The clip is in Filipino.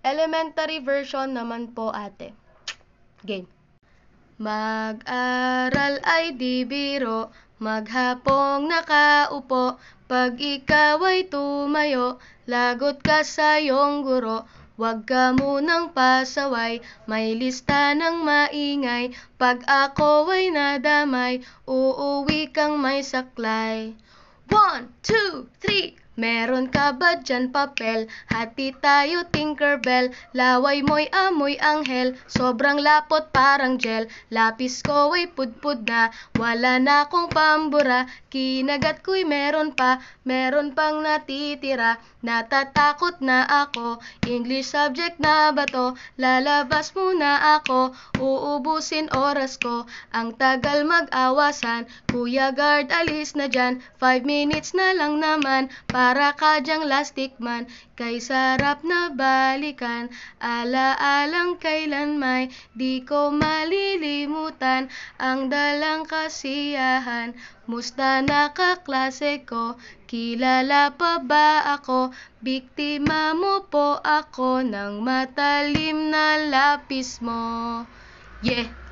Elementary version naman po, ate. Game. Mag-aral ay di biro, maghapong nakaupo, pag ikaw ay tumayo, lagot ka sa iyong guro. Huwag ka munang pasaway, may lista ng maingay, pag ako ay nadamay, uuwi kang may saklay. 1, 2, 3, meron ka ba dyan papel? Hati tayo Tinkerbell, laway mo'y amoy anghel, sobrang lapot parang gel, lapis ko ay pudpud na, wala na akong pambura, kinagat ko'y meron pang natitira, natatakot na ako, English subject na ba to? Lalabas muna ako, uubusin oras ko, ang tagal mag-awasan, Kuya Guard alis na dyan, 5 minutes na lang naman, para ka dyang lastic man, kay sarap na balikan, alaalang kailan may di ko malilimutan, ang dalang kasiyahan, musta na kaklase ko, kilala pa ba ako, biktima mo po ako ng matalim na lapis mo. Yeah!